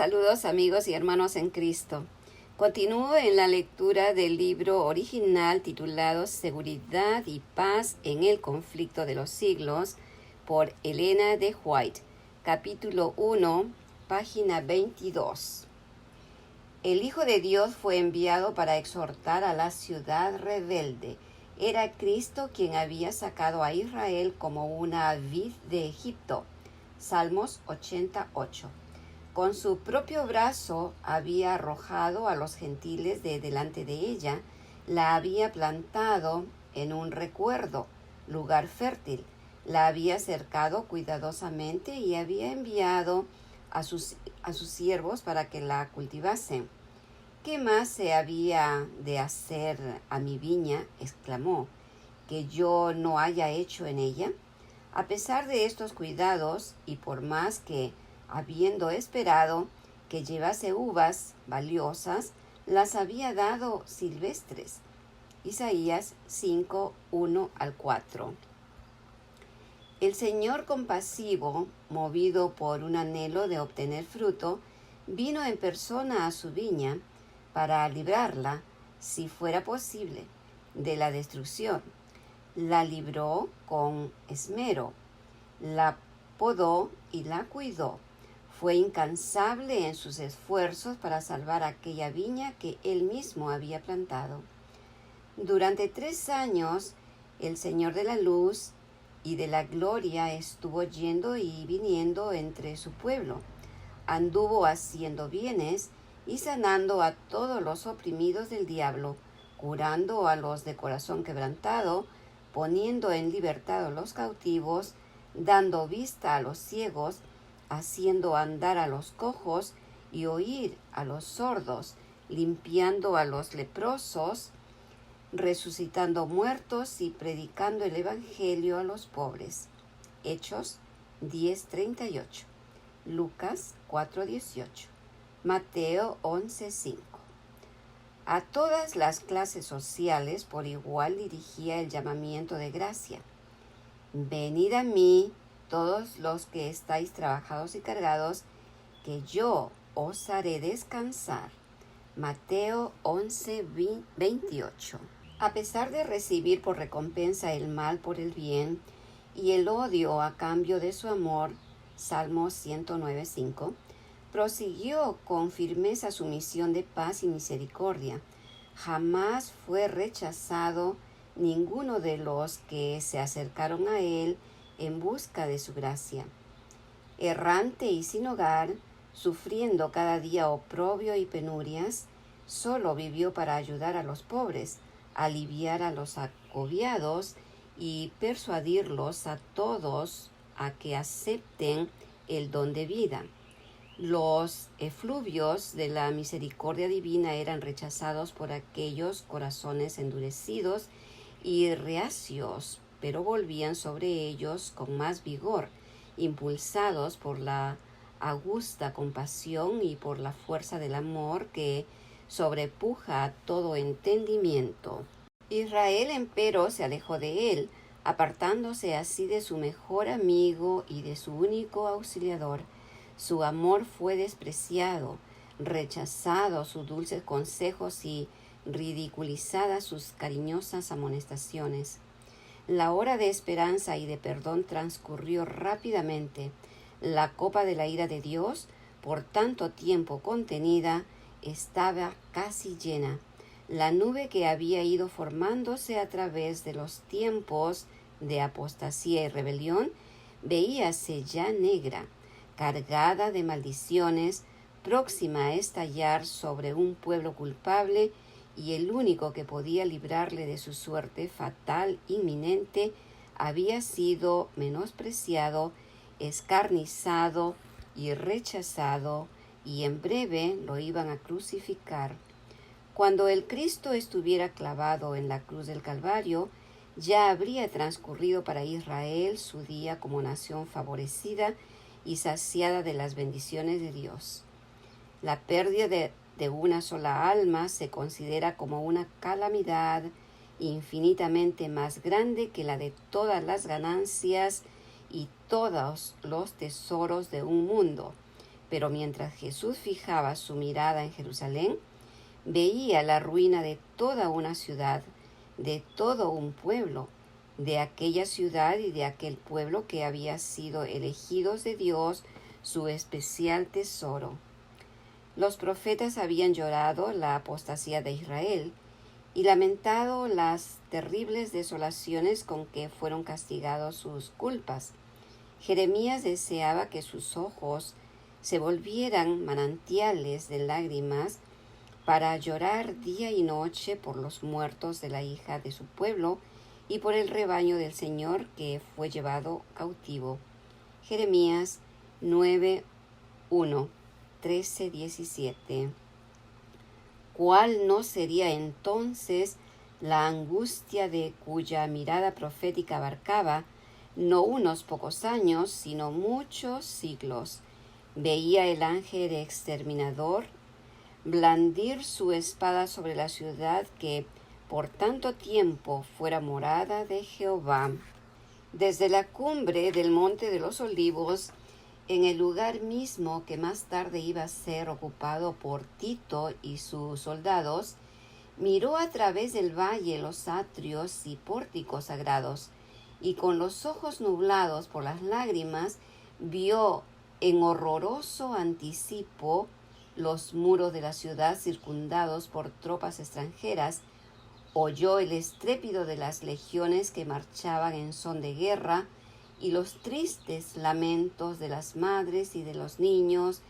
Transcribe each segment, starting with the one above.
Saludos amigos y hermanos en Cristo. Continúo en la lectura del libro original titulado Seguridad y Paz en el Conflicto de los Siglos por Elena de White, capítulo 1, página 22. El Hijo de Dios fue enviado para exhortar a la ciudad rebelde. Era Cristo quien había sacado a Israel como una vid de Egipto. Salmos 88. Con su propio brazo había arrojado a los gentiles de delante de ella, la había plantado en un recuerdo, lugar fértil, la había cercado cuidadosamente y había enviado a sus siervos para que la cultivasen. ¿Qué más se había de hacer a mi viña?, exclamó, que yo no haya hecho en ella. A pesar de estos cuidados, y por más que, habiendo esperado que llevase uvas valiosas, las había dado silvestres. Isaías 5, 1 al 4. El Señor compasivo, movido por un anhelo de obtener fruto, vino en persona a su viña para librarla, si fuera posible, de la destrucción. La libró con esmero, la podó y la cuidó. Fue incansable en sus esfuerzos para salvar aquella viña que él mismo había plantado. Durante 3 años, el Señor de la luz y de la gloria estuvo yendo y viniendo entre su pueblo. Anduvo haciendo bienes y sanando a todos los oprimidos del diablo, curando a los de corazón quebrantado, poniendo en libertad a los cautivos, dando vista a los ciegos, haciendo andar a los cojos y oír a los sordos, limpiando a los leprosos, resucitando muertos y predicando el evangelio a los pobres. Hechos 10:38, Lucas 4:18, Mateo 11:5. A todas las clases sociales por igual dirigía el llamamiento de gracia. Venid a mí, todos los que estáis trabajados y cargados, que yo os haré descansar. Mateo 11:28. A pesar de recibir por recompensa el mal por el bien y el odio a cambio de su amor, Salmo 109:5, prosiguió con firmeza su misión de paz y misericordia. Jamás fue rechazado ninguno de los que se acercaron a él en busca de su gracia. Errante y sin hogar, sufriendo cada día oprobio y penurias, solo vivió para ayudar a los pobres, aliviar a los agobiados y persuadirlos a todos a que acepten el don de vida. Los efluvios de la misericordia divina eran rechazados por aquellos corazones endurecidos y reacios, pero volvían sobre ellos con más vigor, impulsados por la augusta compasión y por la fuerza del amor que sobrepuja a todo entendimiento. Israel, empero, se alejó de él, apartándose así de su mejor amigo y de su único auxiliador. Su amor fue despreciado, rechazado sus dulces consejos y ridiculizadas sus cariñosas amonestaciones. La hora de esperanza y de perdón transcurrió rápidamente. La copa de la ira de Dios, por tanto tiempo contenida, estaba casi llena. La nube que había ido formándose a través de los tiempos de apostasía y rebelión, veíase ya negra, cargada de maldiciones, próxima a estallar sobre un pueblo culpable, y el único que podía librarle de su suerte fatal inminente había sido menospreciado, escarnizado y rechazado, y en breve lo iban a crucificar. Cuando el Cristo estuviera clavado en la cruz del Calvario, ya habría transcurrido para Israel su día como nación favorecida y saciada de las bendiciones de Dios. La pérdida de una sola alma se considera como una calamidad infinitamente más grande que la de todas las ganancias y todos los tesoros de un mundo. Pero mientras Jesús fijaba su mirada en Jerusalén, veía la ruina de toda una ciudad, de todo un pueblo, de aquella ciudad y de aquel pueblo que había sido elegidos de Dios, su especial tesoro. Los profetas habían llorado la apostasía de Israel y lamentado las terribles desolaciones con que fueron castigados sus culpas. Jeremías deseaba que sus ojos se volvieran manantiales de lágrimas para llorar día y noche por los muertos de la hija de su pueblo y por el rebaño del Señor que fue llevado cautivo. Jeremías 9:1, 13-17. ¿Cuál no sería entonces la angustia de cuya mirada profética abarcaba no unos pocos años, sino muchos siglos? Veía el ángel exterminador blandir su espada sobre la ciudad que por tanto tiempo fuera morada de Jehová. Desde la cumbre del Monte de los Olivos, en el lugar mismo que más tarde iba a ser ocupado por Tito y sus soldados, miró a través del valle los atrios y pórticos sagrados, y con los ojos nublados por las lágrimas, vio en horroroso anticipo los muros de la ciudad circundados por tropas extranjeras, oyó el estrépito de las legiones que marchaban en son de guerra y los tristes lamentos de las madres y de los niños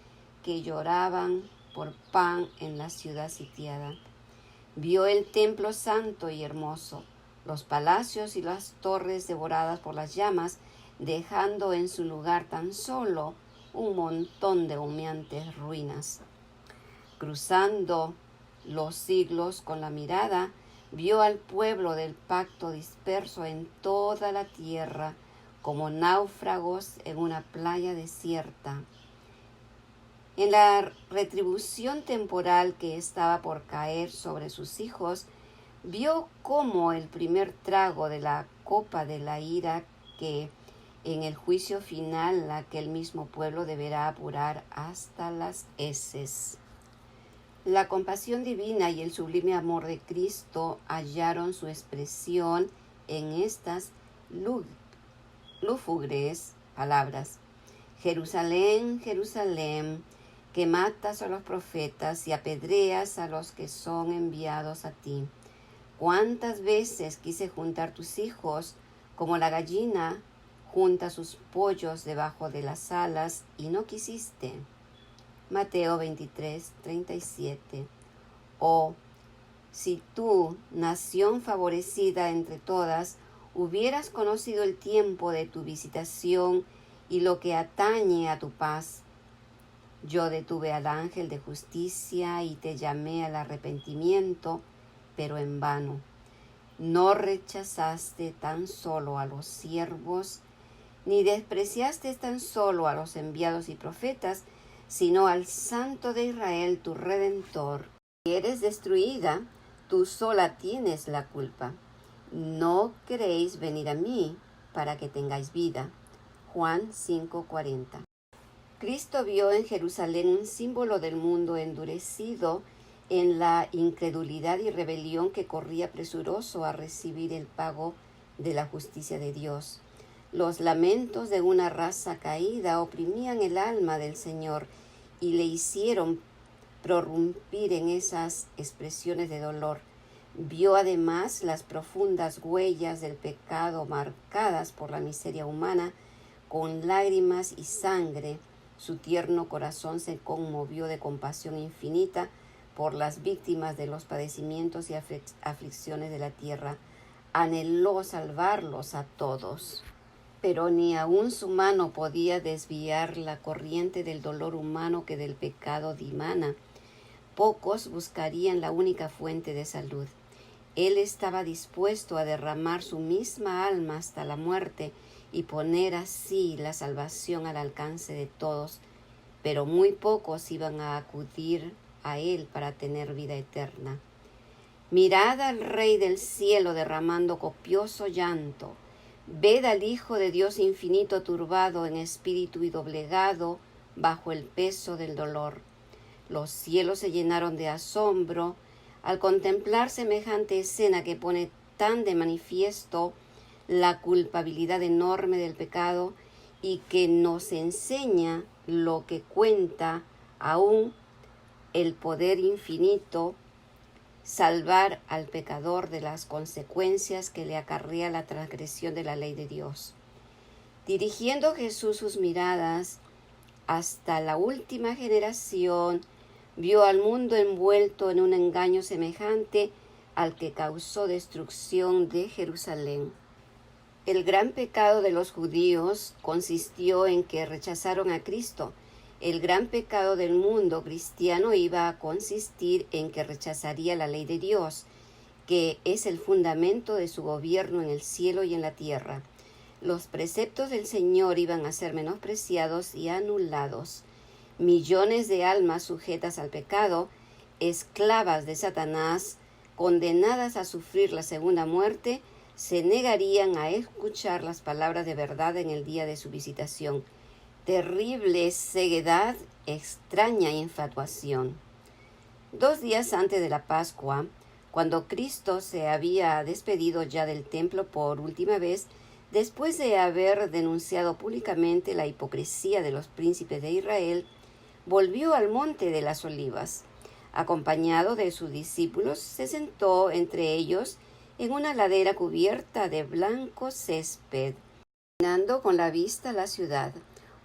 que lloraban por pan en la ciudad sitiada. Vio el templo santo y hermoso, los palacios y las torres devoradas por las llamas, dejando en su lugar tan solo un montón de humeantes ruinas. Cruzando los siglos con la mirada, vio al pueblo del pacto disperso en toda la tierra, como náufragos en una playa desierta. En la retribución temporal que estaba por caer sobre sus hijos, vio como el primer trago de la copa de la ira que en el juicio final aquel mismo pueblo deberá apurar hasta las heces. La compasión divina y el sublime amor de Cristo hallaron su expresión en estas lúgubres palabras. Jerusalén, Jerusalén, que matas a los profetas y apedreas a los que son enviados a ti. ¿Cuántas veces quise juntar tus hijos como la gallina junta sus pollos debajo de las alas y no quisiste? Mateo 23:37. Oh, si tú, nación favorecida entre todas, hubieras conocido el tiempo de tu visitación y lo que atañe a tu paz. Yo detuve al ángel de justicia y te llamé al arrepentimiento, pero en vano. No rechazaste tan solo a los siervos, ni despreciaste tan solo a los enviados y profetas, sino al Santo de Israel, tu Redentor. Si eres destruida, tú sola tienes la culpa. No queréis venir a mí para que tengáis vida. Juan 5:40. Cristo vio en Jerusalén un símbolo del mundo endurecido en la incredulidad y rebelión que corría presuroso a recibir el pago de la justicia de Dios. Los lamentos de una raza caída oprimían el alma del Señor y le hicieron prorrumpir en esas expresiones de dolor. Vio además las profundas huellas del pecado marcadas por la miseria humana con lágrimas y sangre. Su tierno corazón se conmovió de compasión infinita por las víctimas de los padecimientos y aflicciones de la tierra. Anheló salvarlos a todos. Pero ni aun su mano podía desviar la corriente del dolor humano que del pecado dimana. Pocos buscarían la única fuente de salud. Él estaba dispuesto a derramar su misma alma hasta la muerte y poner así la salvación al alcance de todos, pero muy pocos iban a acudir a él para tener vida eterna. Mirad al Rey del cielo derramando copioso llanto. Ved al Hijo de Dios infinito turbado en espíritu y doblegado bajo el peso del dolor. Los cielos se llenaron de asombro al contemplar semejante escena que pone tan de manifiesto la culpabilidad enorme del pecado y que nos enseña lo que cuenta aún el poder infinito, salvar al pecador de las consecuencias que le acarrea la transgresión de la ley de Dios. Dirigiendo Jesús sus miradas hasta la última generación, vio al mundo envuelto en un engaño semejante al que causó destrucción de Jerusalén. El gran pecado de los judíos consistió en que rechazaron a Cristo. El gran pecado del mundo cristiano iba a consistir en que rechazaría la ley de Dios, que es el fundamento de su gobierno en el cielo y en la tierra. Los preceptos del Señor iban a ser menospreciados y anulados. Millones de almas sujetas al pecado, esclavas de Satanás, condenadas a sufrir la segunda muerte, se negarían a escuchar las palabras de verdad en el día de su visitación. Terrible ceguedad, extraña infatuación. 2 días antes de la Pascua, cuando Cristo se había despedido ya del templo por última vez, después de haber denunciado públicamente la hipocresía de los príncipes de Israel, volvió al monte de las Olivas. Acompañado de sus discípulos, se sentó entre ellos en una ladera cubierta de blanco césped, mirando con la vista la ciudad.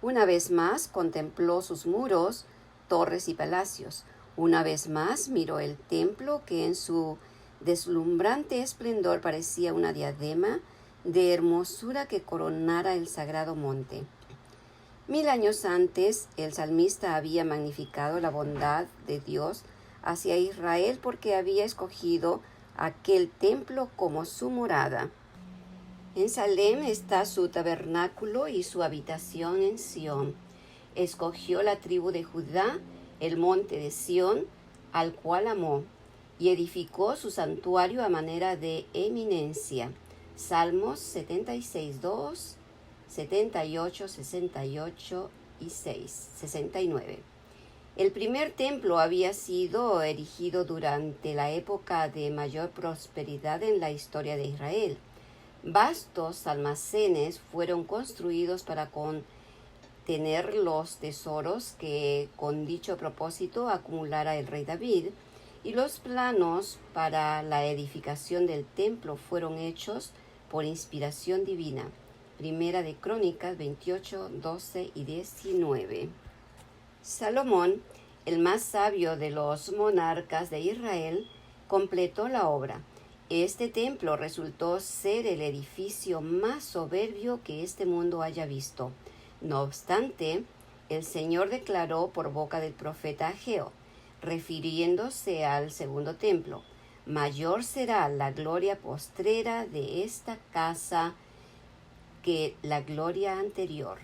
Una vez más contempló sus muros, torres y palacios. Una vez más miró el templo que en su deslumbrante esplendor parecía una diadema de hermosura que coronara el sagrado monte. 1000 años antes, el salmista había magnificado la bondad de Dios hacia Israel porque había escogido aquel templo como su morada. En Salem está su tabernáculo y su habitación en Sión. Escogió la tribu de Judá, el monte de Sión, al cual amó, y edificó su santuario a manera de eminencia. Salmos 76, 2, 78, 68 y 6, 69. El primer templo había sido erigido durante la época de mayor prosperidad en la historia de Israel. Vastos almacenes fueron construidos para contener los tesoros que con dicho propósito acumulara el rey David, y los planos para la edificación del templo fueron hechos por inspiración divina. Primera de Crónicas 28, 12 y 19. Salomón, el más sabio de los monarcas de Israel, completó la obra. Este templo resultó ser el edificio más soberbio que este mundo haya visto. No obstante, el Señor declaró por boca del profeta Ageo, refiriéndose al segundo templo: mayor será la gloria postrera de esta casa que la gloria anterior.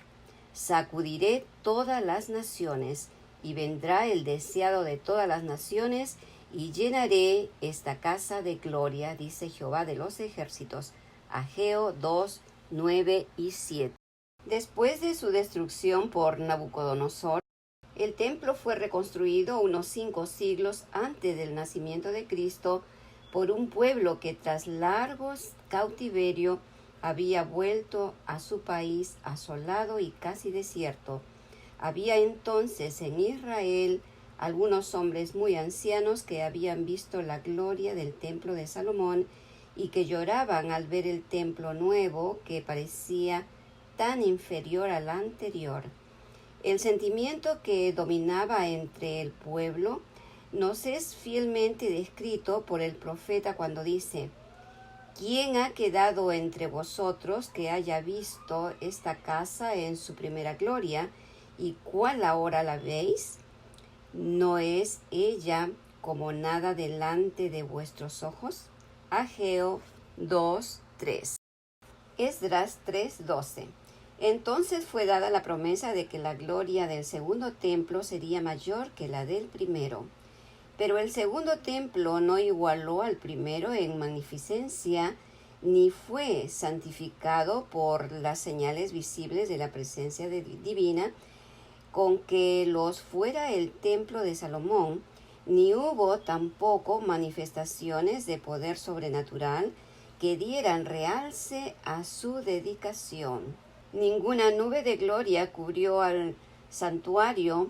Sacudiré todas las naciones, y vendrá el deseado de todas las naciones, y llenaré esta casa de gloria, dice Jehová de los ejércitos. Ageo 2, 9 y 7. Después de su destrucción por Nabucodonosor, el templo fue reconstruido unos 5 siglos antes del nacimiento de Cristo por un pueblo que tras largos cautiverio había vuelto a su país asolado y casi desierto. Había entonces en Israel algunos hombres muy ancianos que habían visto la gloria del templo de Salomón y que lloraban al ver el templo nuevo que parecía tan inferior al anterior. El sentimiento que dominaba entre el pueblo nos es fielmente descrito por el profeta cuando dice: ¿quién ha quedado entre vosotros que haya visto esta casa en su primera gloria? ¿Y cuál ahora la veis? ¿No es ella como nada delante de vuestros ojos? Ageo 2, 3. Esdras 3, 12. Entonces fue dada la promesa de que la gloria del segundo templo sería mayor que la del primero. Pero el segundo templo no igualó al primero en magnificencia, ni fue santificado por las señales visibles de la presencia divina, con que los fuera el templo de Salomón, ni hubo tampoco manifestaciones de poder sobrenatural que dieran realce a su dedicación. Ninguna nube de gloria cubrió al santuario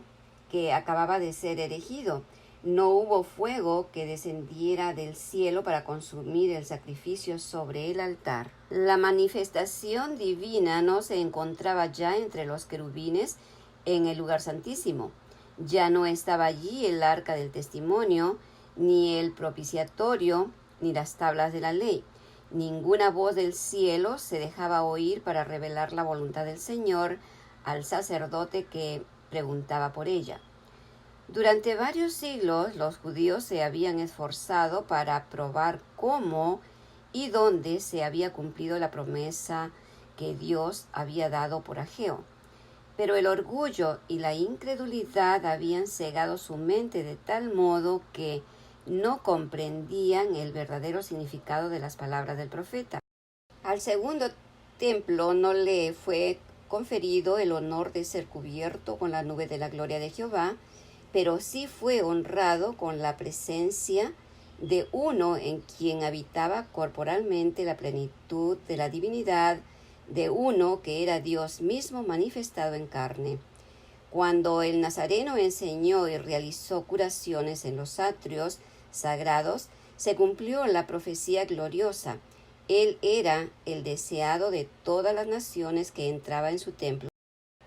que acababa de ser erigido. No hubo fuego que descendiera del cielo para consumir el sacrificio sobre el altar. La manifestación divina no se encontraba ya entre los querubines en el lugar santísimo. Ya no estaba allí el arca del testimonio, ni el propiciatorio, ni las tablas de la ley. Ninguna voz del cielo se dejaba oír para revelar la voluntad del Señor al sacerdote que preguntaba por ella. Durante varios siglos los judíos se habían esforzado para probar cómo y dónde se había cumplido la promesa que Dios había dado por Ageo. Pero el orgullo y la incredulidad habían cegado su mente de tal modo que no comprendían el verdadero significado de las palabras del profeta. Al segundo templo no le fue conferido el honor de ser cubierto con la nube de la gloria de Jehová, pero sí fue honrado con la presencia de uno en quien habitaba corporalmente la plenitud de la divinidad, de uno que era Dios mismo manifestado en carne. Cuando el Nazareno enseñó y realizó curaciones en los atrios sagrados, se cumplió la profecía gloriosa. Él era el deseado de todas las naciones que entraba en su templo.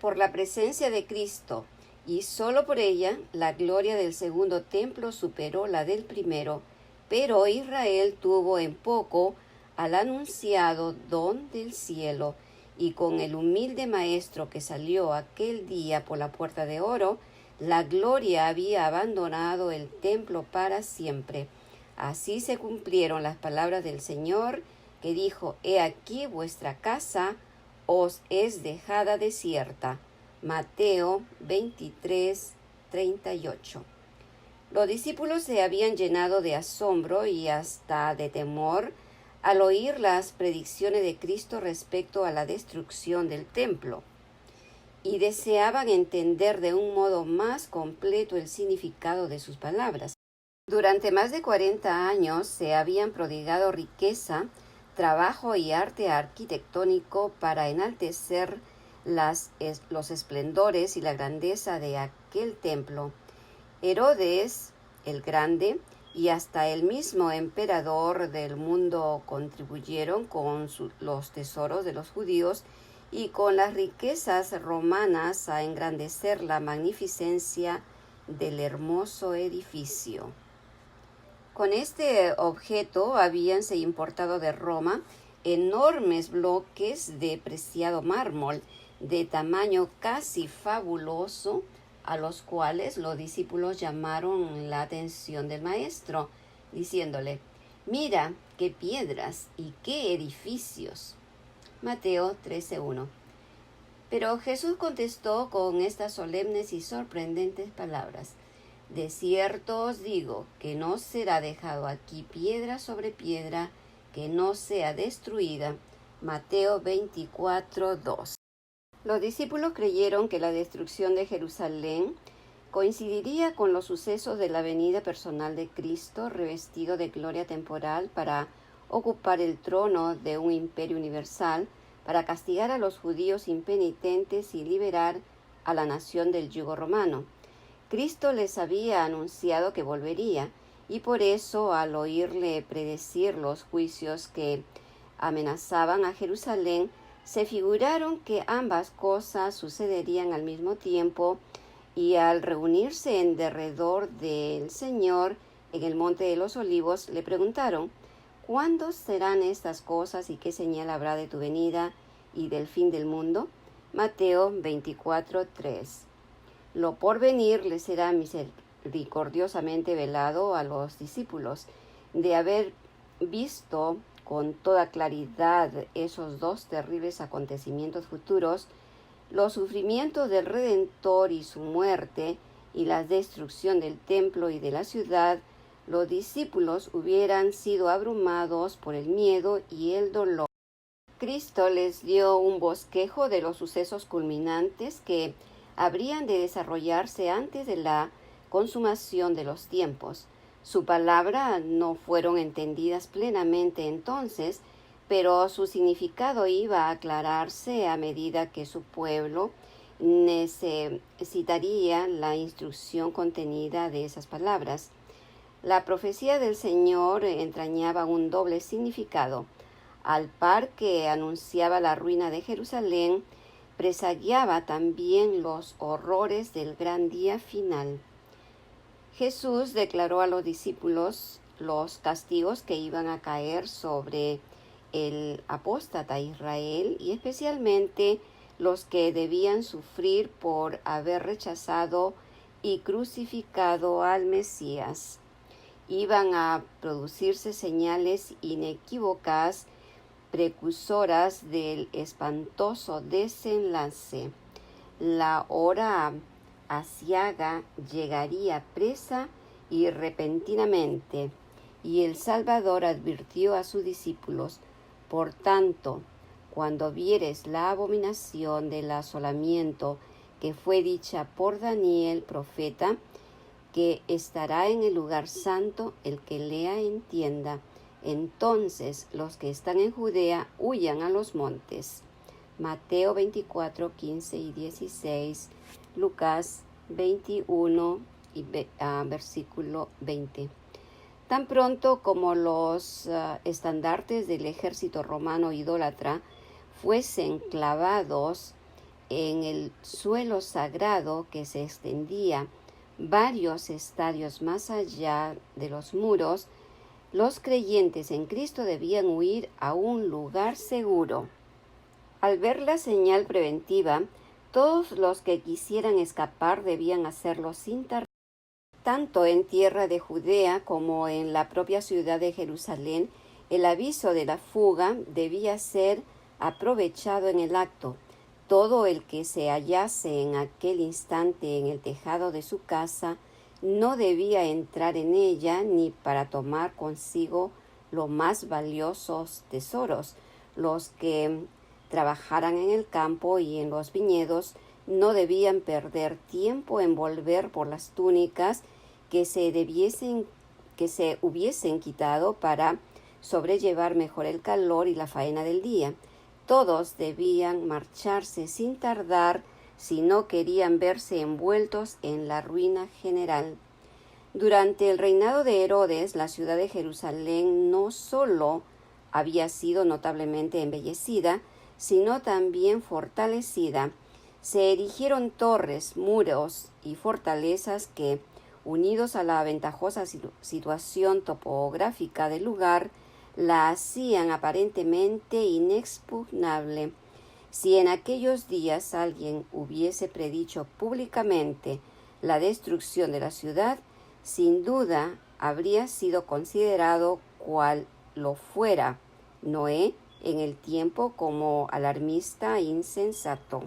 Por la presencia de Cristo, y solo por ella, la gloria del segundo templo superó la del primero, pero Israel tuvo en poco al anunciado don del cielo, y con el humilde maestro que salió aquel día por la puerta de oro, la gloria había abandonado el templo para siempre. Así se cumplieron las palabras del Señor, que dijo: He aquí vuestra casa os es dejada desierta. Mateo 23:38. Los discípulos se habían llenado de asombro y hasta de temor al oír las predicciones de Cristo respecto a la destrucción del templo, y deseaban entender de un modo más completo el significado de sus palabras. Durante más de 40 años se habían prodigado riqueza, trabajo y arte arquitectónico para enaltecer los esplendores y la grandeza de aquel templo. Herodes el Grande y hasta el mismo emperador del mundo contribuyeron con los tesoros de los judíos y con las riquezas romanas a engrandecer la magnificencia del hermoso edificio. Con este objeto habíanse importado de Roma enormes bloques de preciado mármol de tamaño casi fabuloso, a los cuales los discípulos llamaron la atención del maestro, diciéndole: Mira qué piedras y qué edificios. Mateo 13:1. Pero Jesús contestó con estas solemnes y sorprendentes palabras: De cierto os digo que no será dejado aquí piedra sobre piedra que no sea destruida. Mateo 24:2. Los discípulos creyeron que la destrucción de Jerusalén coincidiría con los sucesos de la venida personal de Cristo, revestido de gloria temporal para ocupar el trono de un imperio universal, para castigar a los judíos impenitentes y liberar a la nación del yugo romano. Cristo les había anunciado que volvería, y por eso, al oírle predecir los juicios que amenazaban a Jerusalén, se figuraron que ambas cosas sucederían al mismo tiempo, y al reunirse en derredor del Señor en el Monte de los Olivos, le preguntaron: ¿Cuándo serán estas cosas y qué señal habrá de tu venida y del fin del mundo? Mateo 24:3. Lo por venir les será misericordiosamente velado a los discípulos, de haber visto con toda claridad esos dos terribles acontecimientos futuros, los sufrimientos del Redentor y su muerte, y la destrucción del templo y de la ciudad. Los discípulos hubieran sido abrumados por el miedo y el dolor. Cristo les dio un bosquejo de los sucesos culminantes que habrían de desarrollarse antes de la consumación de los tiempos. Su palabra no fueron entendidas plenamente entonces, pero su significado iba a aclararse a medida que su pueblo necesitaría la instrucción contenida de esas palabras. La profecía del Señor entrañaba un doble significado. Al par que anunciaba la ruina de Jerusalén, presagiaba también los horrores del gran día final. Jesús declaró a los discípulos los castigos que iban a caer sobre el apóstata Israel y especialmente los que debían sufrir por haber rechazado y crucificado al Mesías. Iban a producirse señales inequívocas precursoras del espantoso desenlace. La hora aciaga llegaría presa y repentinamente, y el Salvador advirtió a sus discípulos: por tanto, cuando vieres la abominación del asolamiento que fue dicha por Daniel profeta, que estará en el lugar santo, el que lea entienda. Entonces los que están en Judea huyan a los montes. Mateo 24, 15 y 16, Lucas 21 y versículo 20. Tan pronto como los estandartes del ejército romano idólatra fuesen clavados en el suelo sagrado que se extendía varios estadios más allá de los muros, los creyentes en Cristo debían huir a un lugar seguro. Al ver la señal preventiva, todos los que quisieran escapar debían hacerlo sin tardar. Tanto en tierra de Judea como en la propia ciudad de Jerusalén, el aviso de la fuga debía ser aprovechado en el acto. Todo el que se hallase en aquel instante en el tejado de su casa no debía entrar en ella ni para tomar consigo los más valiosos tesoros. Los que trabajaran en el campo y en los viñedos no debían perder tiempo en volver por las túnicas que se hubiesen quitado para sobrellevar mejor el calor y la faena del día. Todos debían marcharse sin tardar si no querían verse envueltos en la ruina general. Durante el reinado de Herodes, la ciudad de Jerusalén no solo había sido notablemente embellecida, sino también fortalecida. Se erigieron torres, muros y fortalezas que, unidos a la ventajosa situación topográfica del lugar, la hacían aparentemente inexpugnable. Si en aquellos días alguien hubiese predicho públicamente la destrucción de la ciudad, sin duda habría sido considerado cual lo fuera Noé en el tiempo como alarmista e insensato.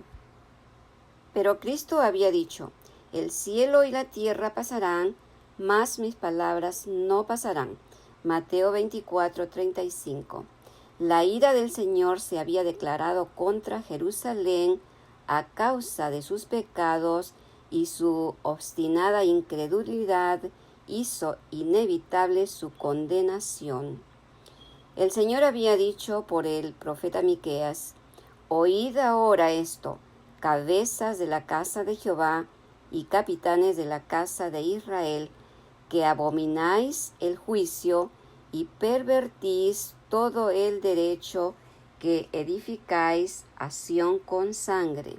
Pero Cristo había dicho: el cielo y la tierra pasarán, mas mis palabras no pasarán. Mateo 24, 35. La ira del Señor se había declarado contra Jerusalén a causa de sus pecados, y su obstinada incredulidad hizo inevitable su condenación. El Señor había dicho por el profeta Miqueas: oíd ahora esto, cabezas de la casa de Jehová y capitanes de la casa de Israel, que abomináis el juicio y pervertís todo el derecho, que edificáis a Sión con sangre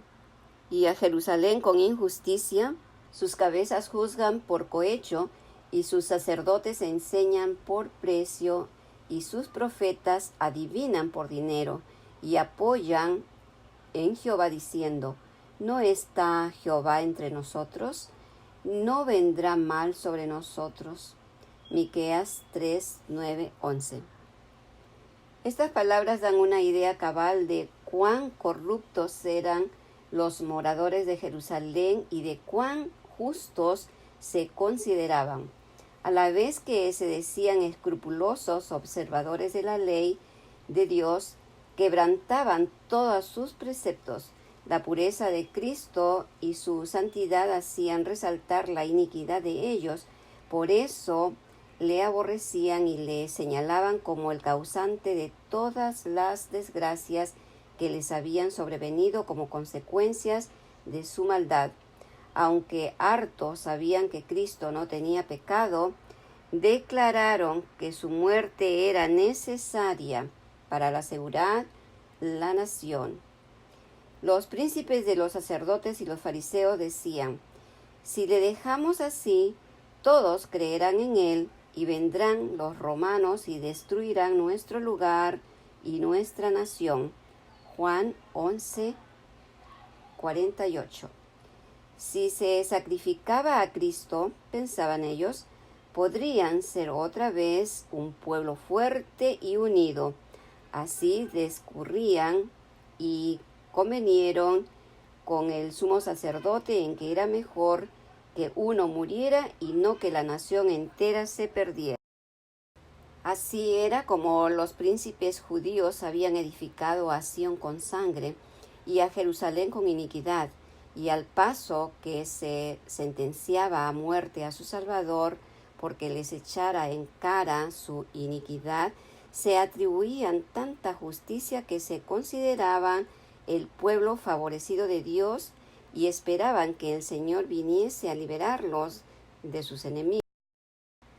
y a Jerusalén con injusticia. Sus cabezas juzgan por cohecho y sus sacerdotes enseñan por precio, y sus profetas adivinan por dinero y apoyan en Jehová diciendo: ¿no está Jehová entre nosotros? ¿No vendrá mal sobre nosotros? Miqueas 3, 9, 11. Estas palabras dan una idea cabal de cuán corruptos eran los moradores de Jerusalén y de cuán justos se consideraban. A la vez que se decían escrupulosos observadores de la ley de Dios, quebrantaban todos sus preceptos. La pureza de Cristo y su santidad hacían resaltar la iniquidad de ellos. Por eso le aborrecían y le señalaban como el causante de todas las desgracias que les habían sobrevenido como consecuencias de su maldad. Aunque hartos sabían que Cristo no tenía pecado, declararon que su muerte era necesaria para asegurar la nación. Los príncipes de los sacerdotes y los fariseos decían: si le dejamos así, todos creerán en él, y vendrán los romanos y destruirán nuestro lugar y nuestra nación. Juan 11:48. Si se sacrificaba a Cristo, pensaban ellos, podrían ser otra vez un pueblo fuerte y unido. Así discurrían y convinieron con el sumo sacerdote en que era mejor que uno muriera y no que la nación entera se perdiera. Así era como los príncipes judíos habían edificado a Sión con sangre y a Jerusalén con iniquidad, y al paso que se sentenciaba a muerte a su Salvador porque les echara en cara su iniquidad, se atribuían tanta justicia que se consideraban el pueblo favorecido de Dios y esperaban que el Señor viniese a liberarlos de sus enemigos.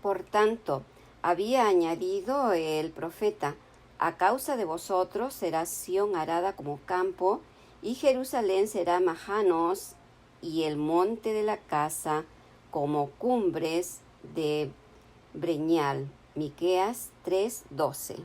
Por tanto, había añadido el profeta: a causa de vosotros será Sión arada como campo, y Jerusalén será majanos, y el monte de la casa como cumbres de breñal. Miqueas 3:12.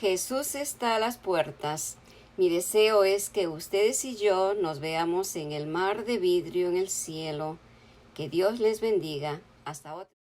Jesús está a las puertas. Mi deseo es que ustedes y yo nos veamos en el mar de vidrio en el cielo. Que Dios les bendiga. Hasta otra.